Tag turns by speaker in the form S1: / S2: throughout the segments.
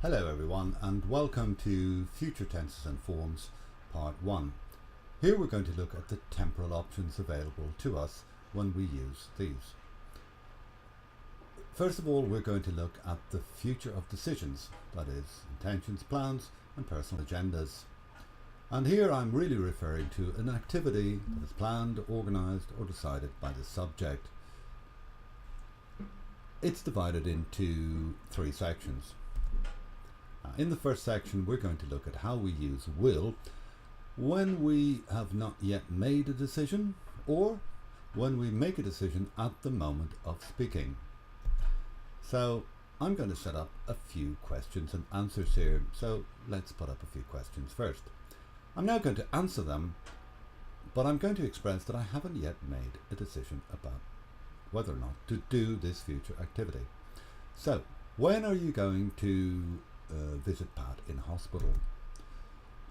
S1: Hello everyone and welcome to Future Tenses and Forms Part 1. Here we're going to look at the temporal options available to us when we use these. First of all, we're going to look at the future of decisions, that is, intentions, plans and personal agendas. And here I'm really referring to an activity that is planned, organised or decided by the subject. It's divided into three sections. In the first section, we're going to look at how we use will when we have not yet made a decision or when we make a decision at the moment of speaking. So I'm going to set up a few questions and answers here. So let's put up a few questions first. I'm now going to answer them, but I'm going to express that I haven't yet made a decision about whether or not to do this future activity. So when are you going to visit Pat in hospital?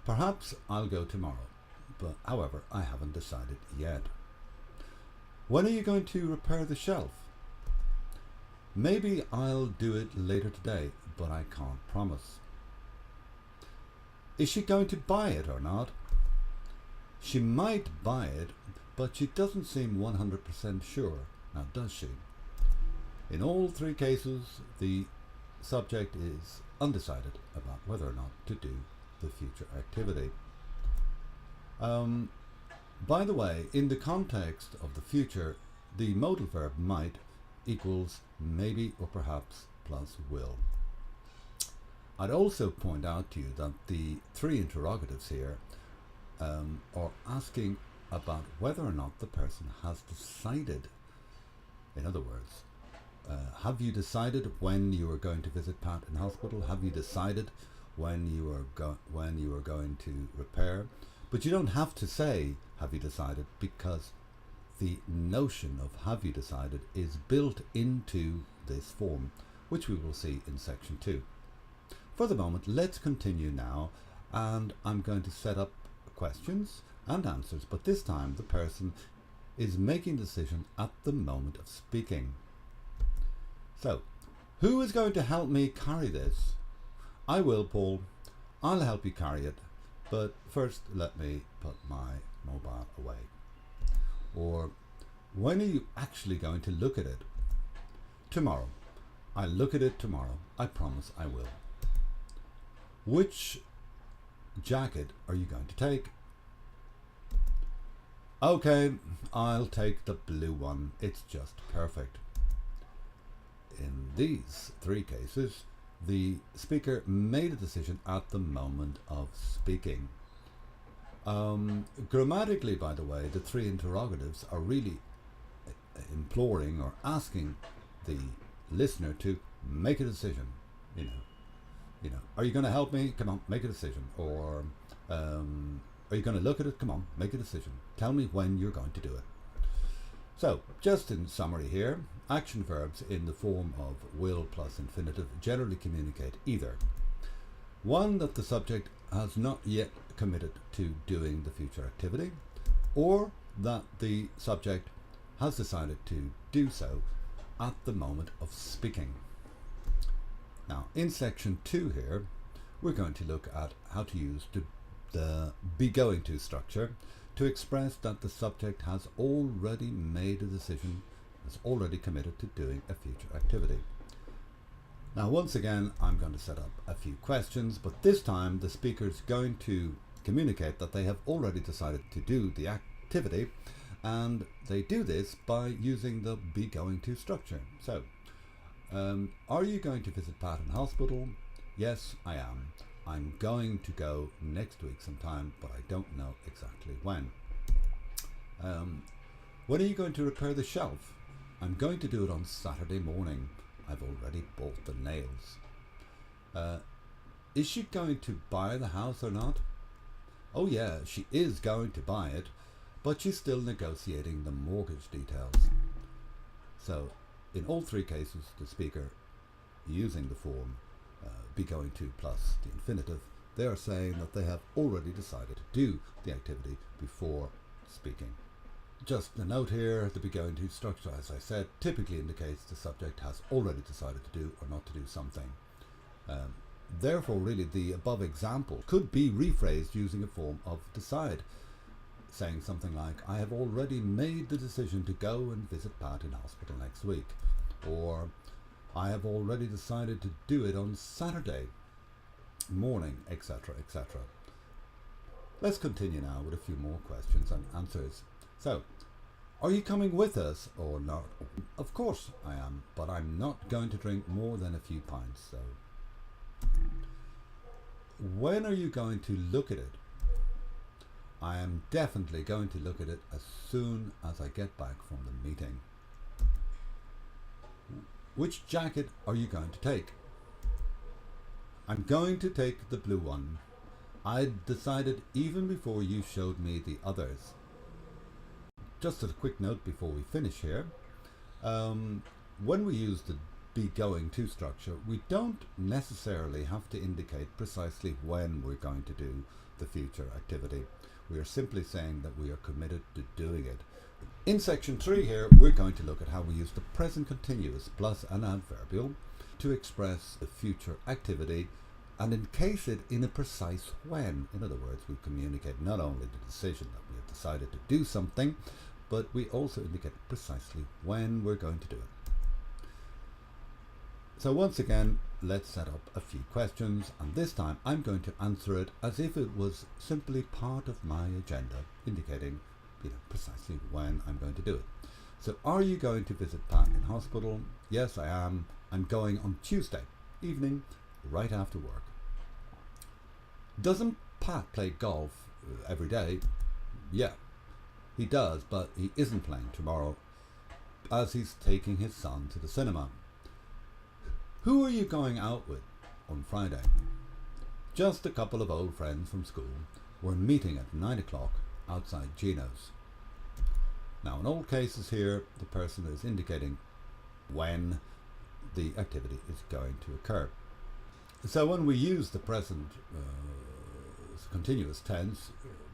S1: Perhaps I'll go tomorrow, but however, I haven't decided yet. When are you going to repair the shelf? Maybe I'll do it later today, but I can't promise. Is she going to buy it or not? She might buy it, but she doesn't seem 100% sure. Now, does she? In all three cases, the subject is undecided about whether or not to do the future activity. By the way, in the context of the future, the modal verb might equals maybe or perhaps plus will. I'd also point out to you that the three interrogatives here are asking about whether or not the person has decided. In other words, have you decided when you are going to visit Pat in hospital? Have you decided when you are going to repair? But you don't have to say have you decided, because the notion of have you decided is built into this form, which we will see in section 2. For the moment, let's continue now, and I'm going to set up questions and answers, but this time the person is making a decision at the moment of speaking. So, who is going to help me carry this? I will, Paul. I'll help you carry it, but first let me put my mobile away. Or, when are you actually going to look at it? Tomorrow. I'll look at it tomorrow. I promise I will. Which jacket are you going to take? Okay, I'll take the blue one. It's just perfect. In these three cases, the speaker made a decision at the moment of speaking. Grammatically, by the way, the three interrogatives are really imploring or asking the listener to make a decision. You know, are you going to help me? Come on, make a decision. Or are you going to look at it? Come on, make a decision. Tell me when you're going to do it. So, just in summary here, action verbs in the form of will plus infinitive generally communicate either one, that the subject has not yet committed to doing the future activity, or that the subject has decided to do so at the moment of speaking. Now, in section 2 here, we're going to look at how to use the be going to structure to express that the subject has already made a decision, has already committed to doing a future activity. Now, once again, I'm going to set up a few questions, but this time the speaker is going to communicate that they have already decided to do the activity, and they do this by using the be going to structure. So, are you going to visit Pat in hospital? Yes, I am. I'm going to go next week sometime, but I don't know exactly when. When are you going to repair the shelf? I'm going to do it on Saturday morning. I've already bought the nails. Is she going to buy the house or not? Oh yeah, she is going to buy it, but she's still negotiating the mortgage details. So, in all three cases, the speaker, using the form be going to plus the infinitive, they are saying that they have already decided to do the activity before speaking. Just a note here, the be going to structure, as I said, typically indicates the subject has already decided to do or not to do something. Therefore, really, the above example could be rephrased using a form of decide, saying something like, I have already made the decision to go and visit Pat in hospital next week, or I have already decided to do it on Saturday morning, etc., etc. Let's continue now with a few more questions and answers. So, are you coming with us or not? Of course I am, but I'm not going to drink more than a few pints. So, when are you going to look at it? I am definitely going to look at it as soon as I get back from the meeting. Which jacket are you going to take? I'm going to take the blue one. I decided even before you showed me the others. Just a quick note before we finish here. When we use the be going to structure, we don't necessarily have to indicate precisely when we're going to do the future activity. We are simply saying that we are committed to doing it. In section 3 here, we're going to look at how we use the present continuous plus an adverbial to express the future activity and encase it in a precise when. In other words, we communicate not only the decision that we have decided to do something, but we also indicate precisely when we're going to do it. So once again, let's set up a few questions, and this time I'm going to answer it as if it was simply part of my agenda, indicating precisely when I'm going to do it. So, are you going to visit Pat in hospital? Yes, I am. I'm going on Tuesday evening, right after work. Doesn't Pat play golf every day? Yeah, he does, but he isn't playing tomorrow as he's taking his son to the cinema. Who are you going out with on Friday? Just a couple of old friends from school. We're meeting at 9 o'clock outside Gino's. Now, in all cases here, the person is indicating when the activity is going to occur. So when we use the present continuous tense,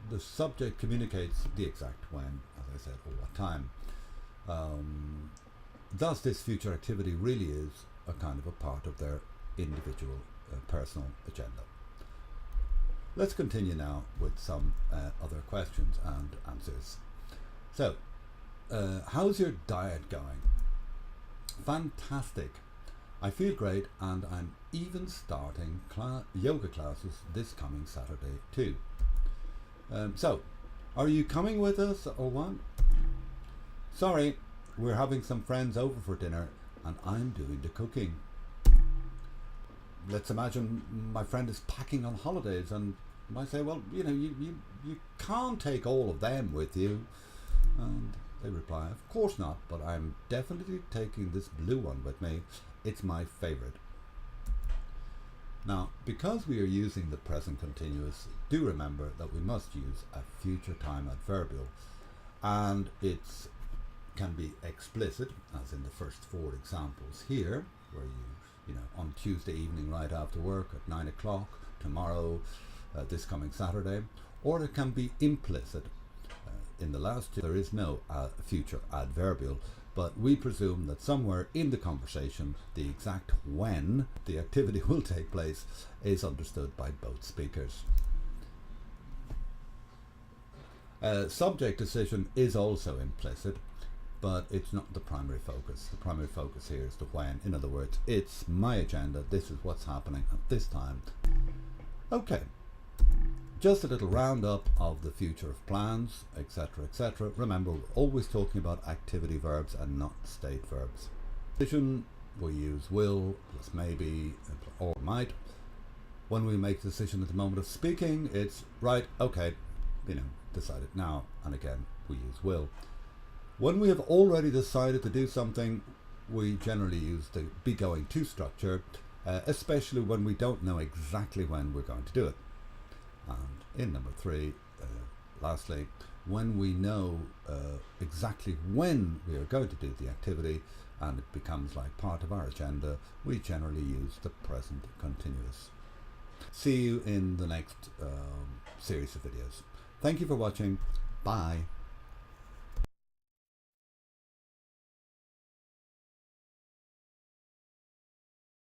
S1: the subject communicates the exact when, as I said, or what time. Thus, this future activity really is a kind of a part of their individual personal agenda. Let's continue now with some other questions and answers. So, how's your diet going? Fantastic. I feel great, and I'm even starting yoga classes this coming Saturday too. So, are you coming with us or what? Sorry, we're having some friends over for dinner and I'm doing the cooking. Let's imagine my friend is packing on holidays and I say, well, you can't take all of them with you. And they reply, of course not, but I'm definitely taking this blue one with me. It's my favorite. Now, because we are using the present continuous, do remember that we must use a future time adverbial, and it's can be explicit, as in the first 4 examples here, where you on Tuesday evening right after work at 9 o'clock, tomorrow, this coming Saturday, or it can be implicit. In the last 2, there is no future adverbial, but we presume that somewhere in the conversation, the exact when the activity will take place is understood by both speakers. Subject decision is also implicit, but it's not the primary focus. The primary focus here is the when. In other words, it's my agenda. This is what's happening at this time. Okay. Just a little roundup of the future of plans, etc., etc. Remember, we're always talking about activity verbs and not state verbs. Decision, we use will plus maybe or might. When we make a decision at the moment of speaking, it's right, okay, decide it now, and again, we use will. When we have already decided to do something, we generally use the be going to structure, especially when we don't know exactly when we're going to do it. And in number 3, lastly, when we know exactly when we are going to do the activity and it becomes like part of our agenda, we generally use the present continuous. See you in the next series of videos. Thank you for watching. Bye.